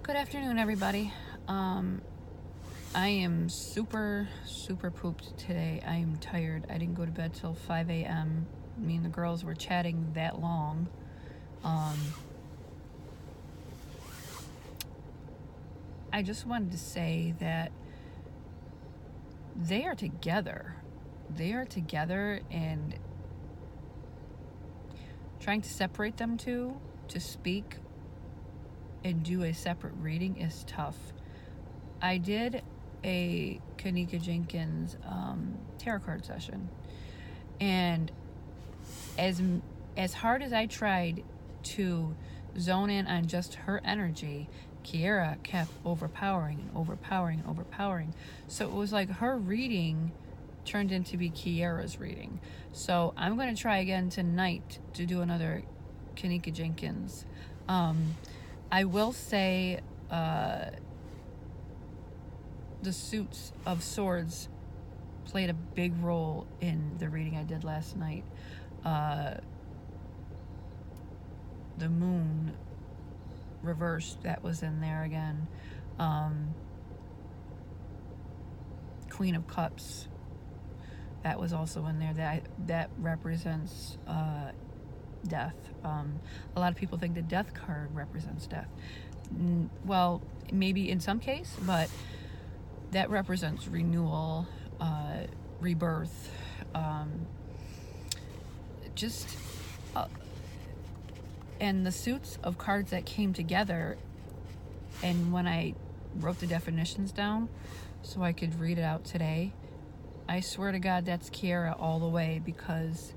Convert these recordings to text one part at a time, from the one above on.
Good afternoon, everybody. I am super pooped today. I am tired. I didn't go to bed till 5 a.m. Me and the girls were chatting that long. I just wanted to say that they are together. They are together, and trying to separate them two to speak and do a separate reading is tough. I did a Kenneka Jenkins tarot card session, and as hard as I tried to zone in on just her energy, Kiera kept overpowering. So it was like her reading turned into be Kiera's reading. So I'm going to try again tonight to do another Kenneka Jenkins. I will say the suits of swords played a big role in the reading I did last night. The moon reversed, that was in there again. Queen of Cups, that was also in there. That represents death. A lot of people think the death card represents death. Well, maybe in some case, but that represents renewal, rebirth, and the suits of cards that came together. And when I wrote the definitions down so I could read it out today, I swear to God that's Kiera all the way, because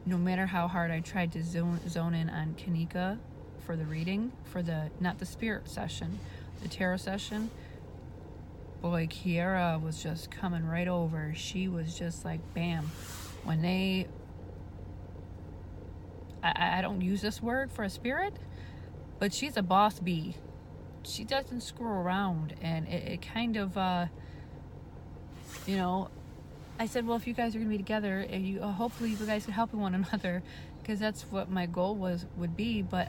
no matter how hard I tried to zone in on Kenneka for the reading, for not the spirit session, the tarot session, boy, Kiera was just coming right over. She was just like, bam. When I don't use this word for a spirit, but she's a boss bee. She doesn't screw around, and it kind of, I said, well, if you guys are going to be together, hopefully you guys can help one another, because that's what my goal would be. But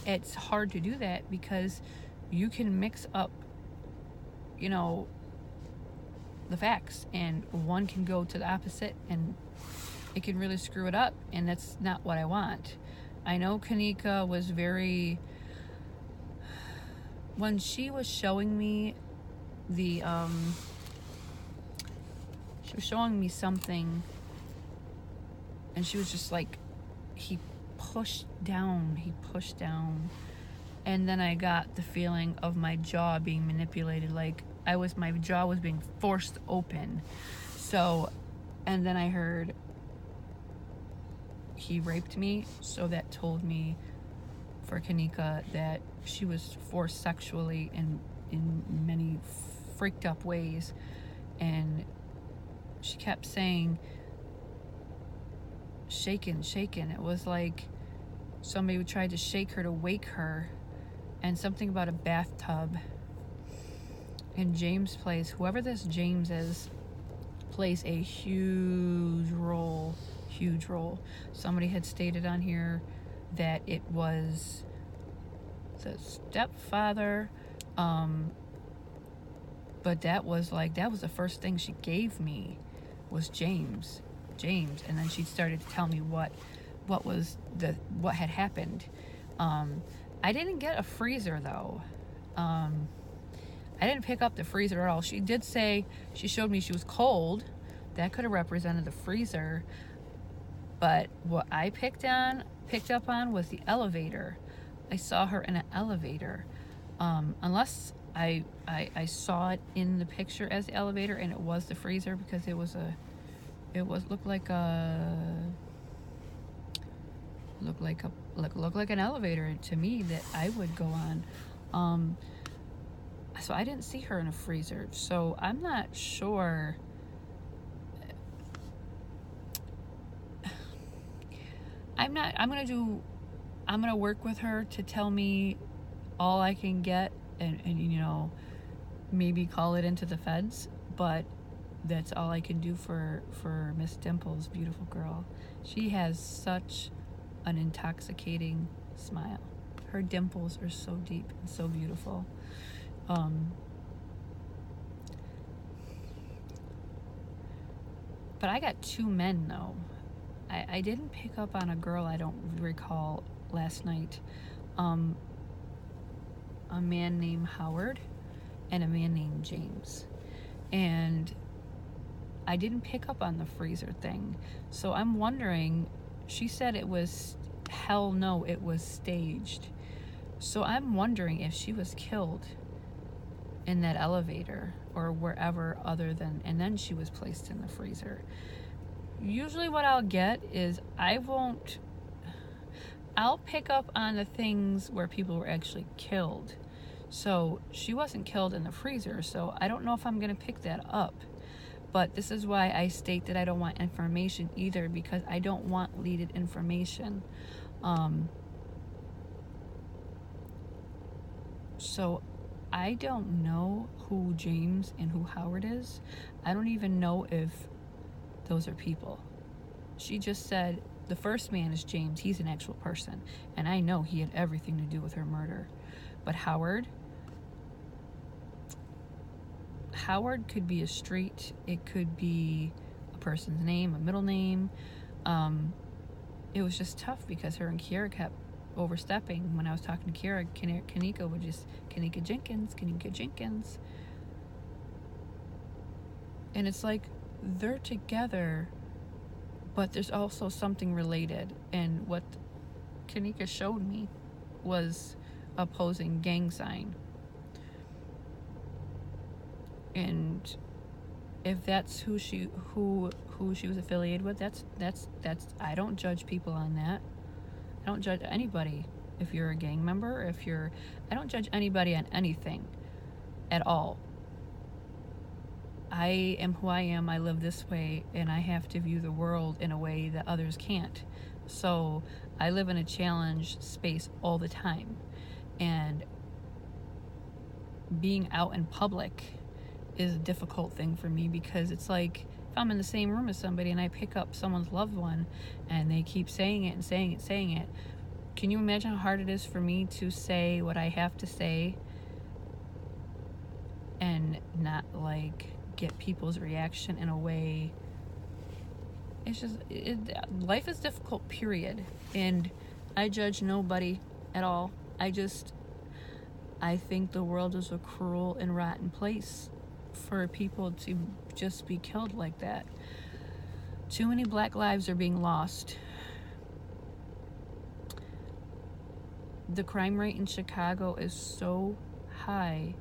it's hard to do that because you can mix up, the facts, and one can go to the opposite, and it can really screw it up, and that's not what I want. I know Kenneka was when she was showing me she was showing me something, and she was just like, he pushed down, and then I got the feeling of my jaw being manipulated, like my jaw was being forced open. So, and then I heard, he raped me, so that told me for Kenneka that she was forced sexually in many freaked up ways. And she kept saying, shaken. It was like somebody tried to shake her to wake her, and something about a bathtub. And James whoever this James is, plays a huge role. Somebody had stated on here that it was the stepfather, but that was the first thing she gave me was James, and then she started to tell me what had happened. I didn't get a freezer though. I didn't pick up the freezer at all. She did say, she showed me she was cold. That could have represented the freezer. But what I picked up on was the elevator. I saw her in an elevator. Unless I saw it in the picture as the elevator and it was the freezer, because looked like an elevator to me that I would go on. So I didn't see her in a freezer. So I'm not sure. I'm gonna work with her to tell me all I can get, and maybe call it into the feds, but that's all I can do for Miss Dimples, beautiful girl. She has such an intoxicating smile. Her dimples are so deep and so beautiful. But I got 2 men, though. I didn't pick up on a girl, I don't recall, last night. A man named Howard and a man named James. And I didn't pick up on the freezer thing. So I'm wondering, she said it was, hell no, it was staged. So I'm wondering if she was killed in that elevator or wherever other than, and then she was placed in the freezer. Usually what I'll get is I'll pick up on the things where people were actually killed. So she wasn't killed in the freezer, so I don't know if I'm going to pick that up. But this is why I state that I don't want information either, because I don't want leaded information. So I don't know who James and who Howard is. I don't even know if those are people. She just said the first man is James. He's an actual person. And I know he had everything to do with her murder. But Howard could be a street. It could be a person's name, a middle name. It was just tough because her and Kiera kept overstepping. When I was talking to Kiera, Kenneka would just, Kenneka Jenkins. And it's like, they're together, but there's also something related. And what Kenneka showed me was opposing gang sign. And if that's who she was affiliated with, that's I don't judge people on that. I don't judge anybody if you're a gang member, I don't judge anybody on anything at all. I am who I am, I live this way, and I have to view the world in a way that others can't. So I live in a challenged space all the time. And being out in public is a difficult thing for me, because it's like, if I'm in the same room as somebody and I pick up someone's loved one and they keep saying it and saying it, can you imagine how hard it is for me to say what I have to say and not like get people's reaction in a way? It's just, life is difficult, period. And I judge nobody at all. I think the world is a cruel and rotten place for people to just be killed like that. Too many black lives are being lost. The crime rate in Chicago is so high.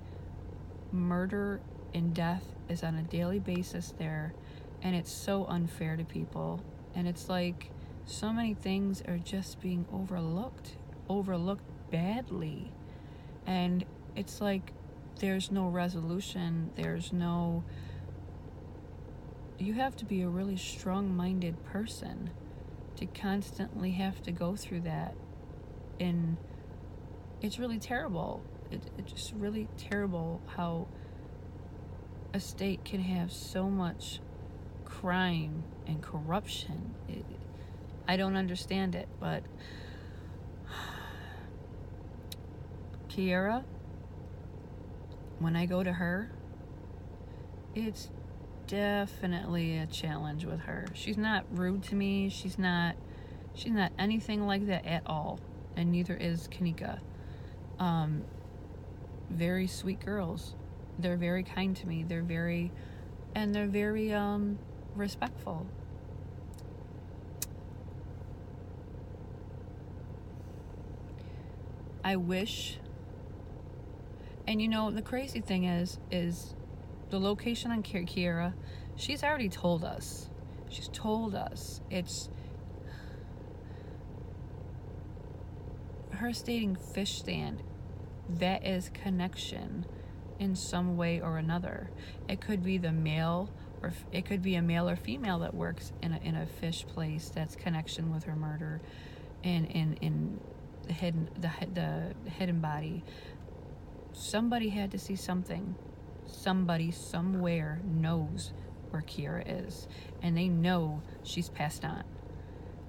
Murder and death is on a daily basis there, and it's so unfair to people. And it's like, so many things are just being overlooked badly. And it's like, there's no resolution, you have to be a really strong-minded person to constantly have to go through that. And it's really terrible. It's just really terrible how a state can have so much crime and corruption. I don't understand it, but Kierra, when I go to her, it's definitely a challenge with her. She's not rude to me. She's not anything like that at all. And neither is Kenneka. Very sweet girls. They're very kind to me. They're very respectful. I wish. And you know, the crazy thing is the location on Kierra, she's already told us. She's told us. It's her stating fish stand. That is connection in some way or another. It could be the male, or it could be a male or female that works in a fish place. That's connection with her murder, in the hidden body. Somebody had to see something. Somebody somewhere knows where Kiera is, and they know she's passed on.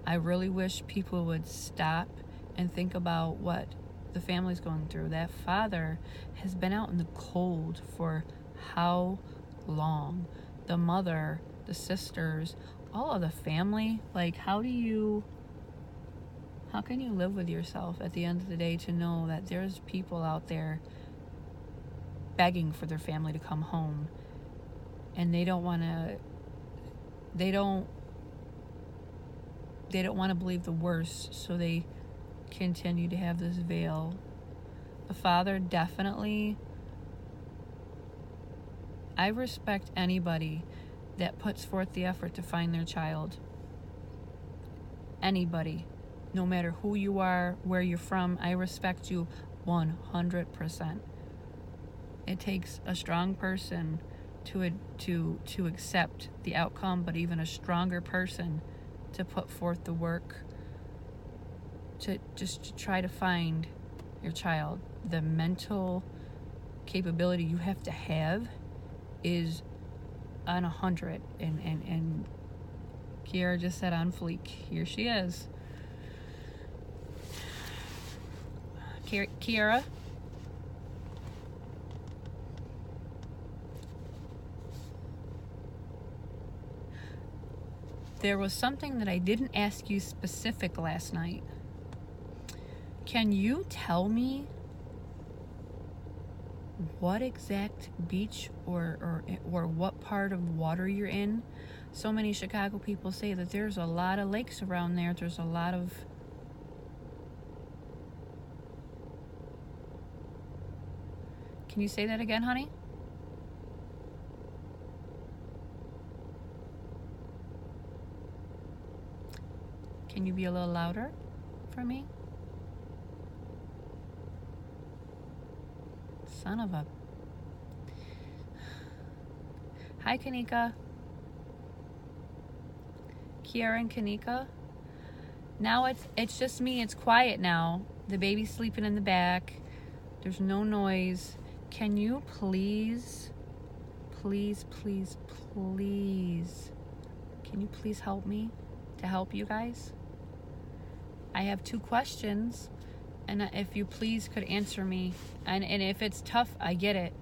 I really wish people would stop and think about what the family's going through. That father has been out in the cold for how long? The mother, the sisters, all of the family. Like, how can you live with yourself at the end of the day to know that there's people out there begging for their family to come home, and they don't want to believe the worst, so they continue to have this veil. The father definitely, I respect anybody that puts forth the effort to find their child. Anybody, no matter who you are, where you're from, I respect you 100%. It takes a strong person to accept the outcome, but even a stronger person to put forth the work to try to find your child. The mental capability you have to have is on 100, and Kiera just said on fleek. Here she is. Kiera. There was something that I didn't ask you specific last night. Can you tell me what exact beach or what part of water you're in? So many Chicago people say that there's a lot of lakes around there. There's a lot of... Can you say that again, honey? Can you be a little louder for me? Son of a... Hi, Kenneka. Kierra and Kenneka. Now it's just me. It's quiet now. The baby's sleeping in the back. There's no noise. Can you please, please, please, please, can you please help me to help you guys? I have 2 questions, and if you please could answer me, and if it's tough, I get it.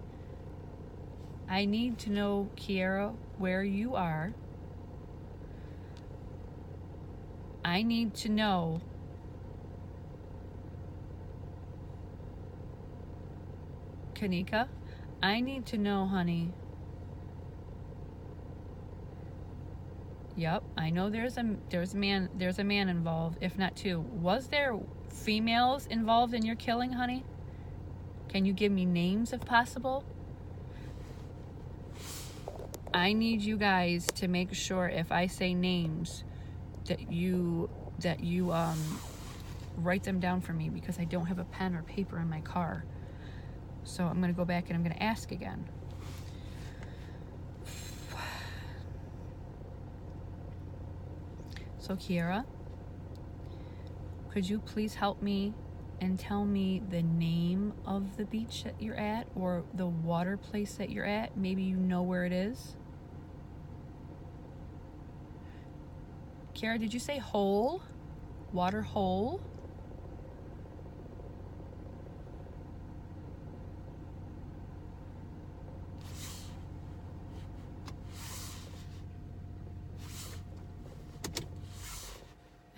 I need to know, Kiera, where you are. I need to know Kenneka, I need to know, honey. Yep, I know there's a man involved, if not 2. Was there females involved in your killing, honey? Can you give me names if possible? I need you guys to make sure if I say names that you write them down for me, because I don't have a pen or paper in my car. So I'm going to go back and I'm going to ask again. So Kiera, could you please help me and tell me the name of the beach that you're at, or the water place that you're at? Maybe you know where it is. Kiera, did you say hole? Water hole?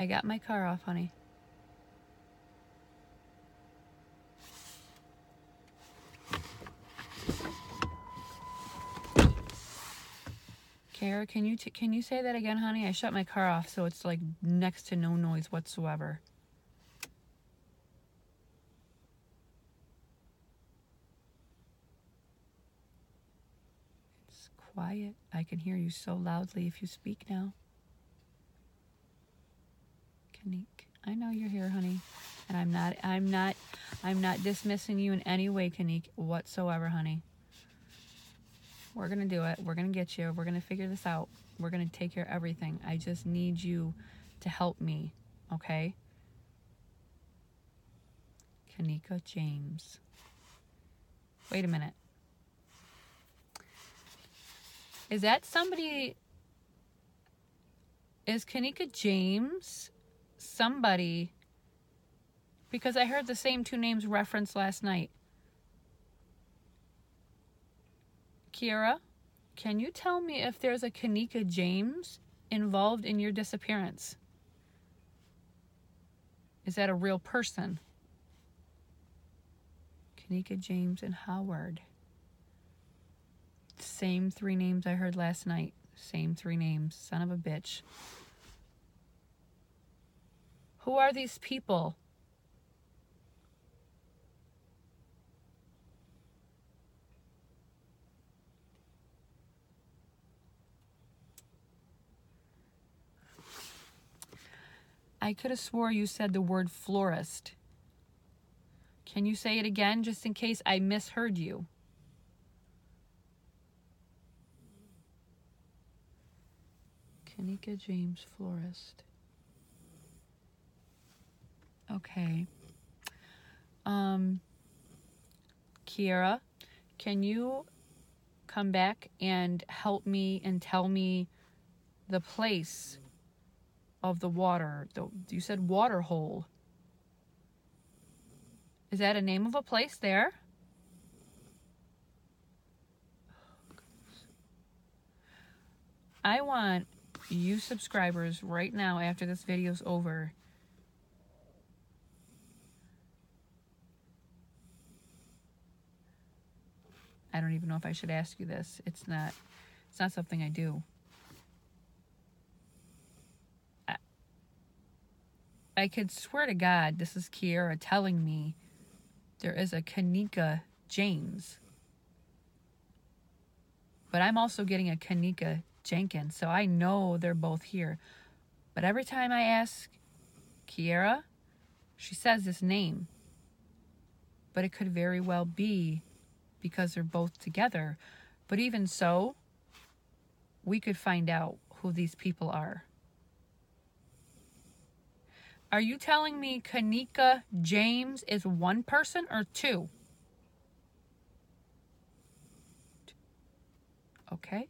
I got my car off, honey. Kiera, can you say that again, honey? I shut my car off, so it's like next to no noise whatsoever. It's quiet. I can hear you so loudly if you speak now. Kenneka, I know you're here, honey, and I'm not dismissing you in any way, Kenneka, whatsoever, honey. We're gonna do it. We're gonna get you. We're gonna figure this out. We're gonna take care of everything. I just need you to help me, okay? Kenneka James. Wait a minute. Is that somebody? Is Kenneka James somebody Because I heard the same two names referenced last night. Kiera, can you tell me if there's a Kenneka James involved in your disappearance? Is that a real person? Kenneka James and Howard. Same three names I heard last night. Same three names. Son of a bitch. Who are these people? I could have swore you said the word florist. Can you say it again just in case I misheard you? Kenneka James florist. Okay. Kiera, can you come back and help me and tell me the place of the water? You said water hole. Is that a name of a place there? I want you subscribers right now after this video's over I don't even know if I should ask you this. It's not something I do. I could swear to God this is Kierra telling me there is a Kenneka James. But I'm also getting a Kenneka Jenkins, so I know they're both here. But every time I ask Kierra, she says this name. But it could very well be because they're both together. But even so, we could find out who these people are. Are you telling me Kenneka James is one person or two? Okay.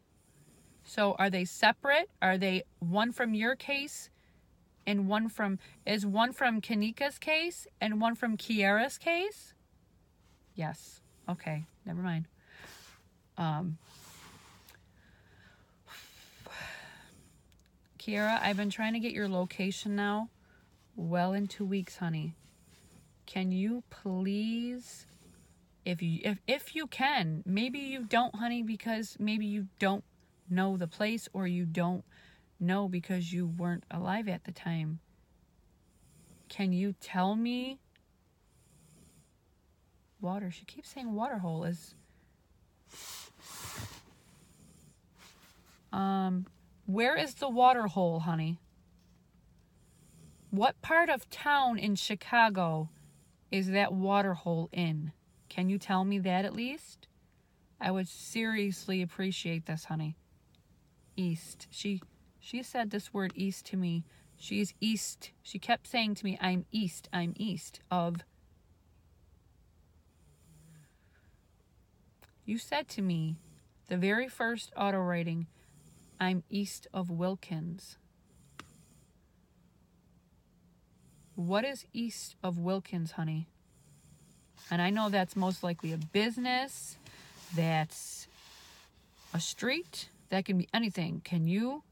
So are they separate? Are they one from your case and one from Kenneka's case and one from Kierra's case? Yes. Okay. Never mind. Kiera, I've been trying to get your location now well into weeks, honey. Can you please, if you can, maybe you don't, honey, because maybe you don't know the place, or you don't know because you weren't alive at the time. Can you tell me water? She keeps saying water hole is where is the water hole, honey? What part of town in Chicago is that water hole in? Can you tell me that at least? I would seriously appreciate this, honey. East. She said this word east to me. She's east. She kept saying to me, I'm east of. You said to me, the very first auto writing, I'm east of Wilkins. What is east of Wilkins, honey? And I know that's most likely a business. That's a street. That can be anything. Can you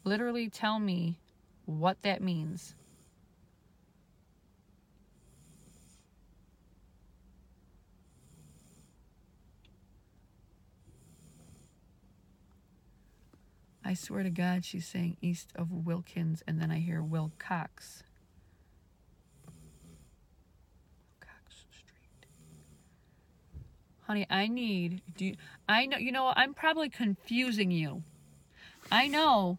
literally tell me what that means? I swear to God, she's saying east of Wilkins, and then I hear Wilcox. Wilcox Street. Honey, I'm probably confusing you. I know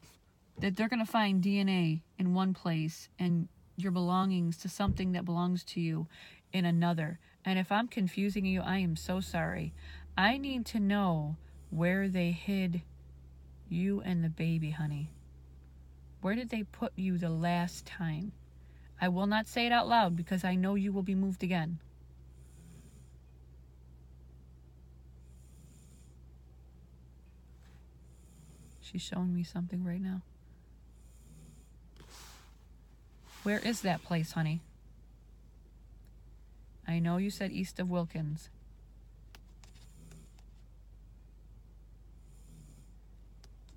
that they're going to find DNA in one place and your belongings to something that belongs to you in another. And if I'm confusing you, I am so sorry. I need to know where they hid you and the baby, honey. Where did they put you the last time? I will not say it out loud because I know you will be moved again. She's showing me something right now. Where is that place, honey? I know you said east of Wilkins.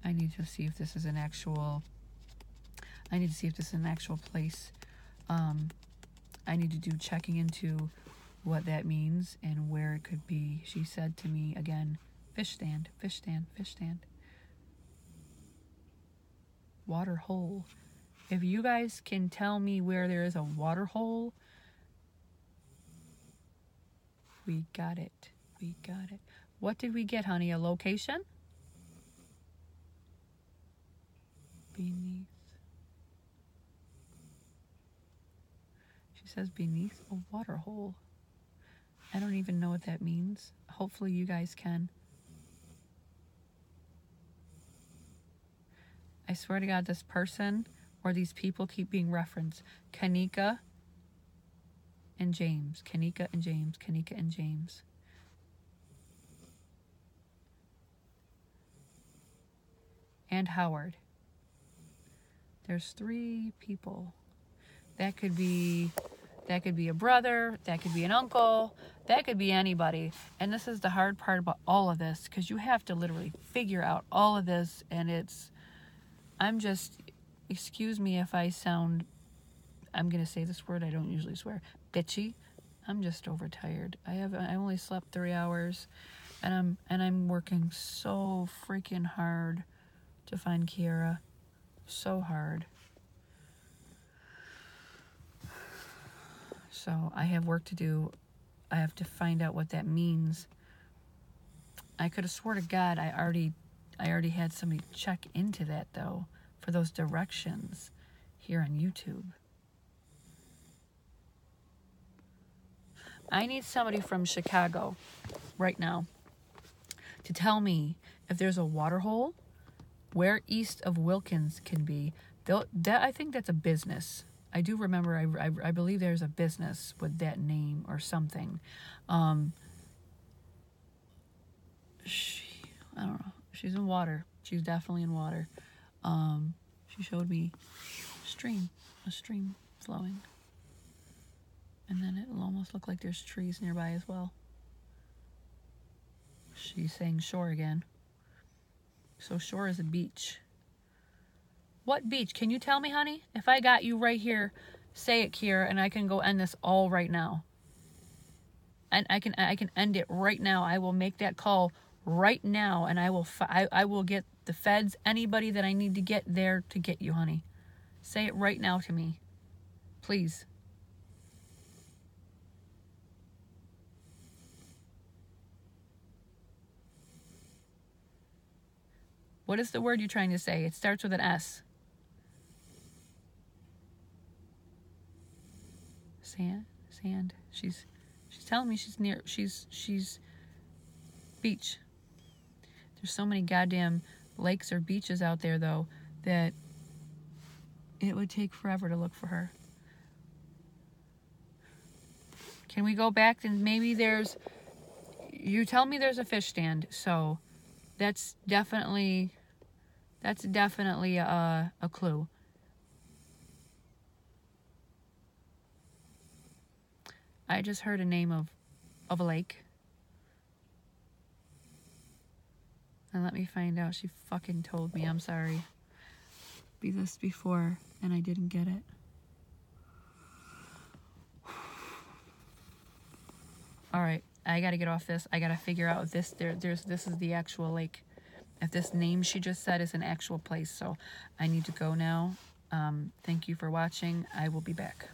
I need to see if this is an actual... I need to see if this is an actual place. I need to do checking into what that means and where it could be. She said to me again, fish stand, fish stand, fish stand. Water hole. If you guys can tell me where there is a water hole, we got it. We got it. What did we get, honey? A location? Beneath. She says beneath a water hole. I don't even know what that means. Hopefully you guys can. I swear to God, this person or these people keep being referenced. Kenneka and James. Kenneka and James. Kenneka and James. And Howard. There's 3 people. That could be a brother, that could be an uncle, that could be anybody. And this is the hard part about all of this, because you have to literally figure out all of this, and I'm just, excuse me if I sound, I'm gonna say this word, I don't usually swear, bitchy. I'm just overtired. I only slept 3 hours, and I'm working so freaking hard to find Kiera. So hard. So I have work to do. I have to find out what that means. I could have swore to God I already had somebody check into that though, for those directions here on YouTube. I need somebody from Chicago right now to tell me if there's a water hole, where east of Wilkins can be. I think that's a business. I do remember, I believe there's a business with that name or something. I don't know. She's in water. She's definitely in water. She showed me a stream flowing. And then it'll almost look like there's trees nearby as well. She's saying shore again. So shore is a beach. What beach? Can you tell me, honey? If I got you right here, say it, Kiera, and I can go end this all right now. And I can end it right now. I will make that call right now, and I will get the feds, anybody that I need to get there to get you, honey. Say it right now to me. Please. What is the word you're trying to say? It starts with an S. Sand. She's telling me she's near. She's beach. There's so many goddamn lakes or beaches out there though that it would take forever to look for her. Can we go back and maybe you tell me there's a fish stand, so that's definitely a clue. I just heard a name of a lake. And let me find out. She fucking told me. I'm sorry. Be this before and I didn't get it. All right, I gotta get off this. I gotta figure out if this is the actual lake. If this name she just said is an actual place. So I need to go now. Thank you for watching. I will be back.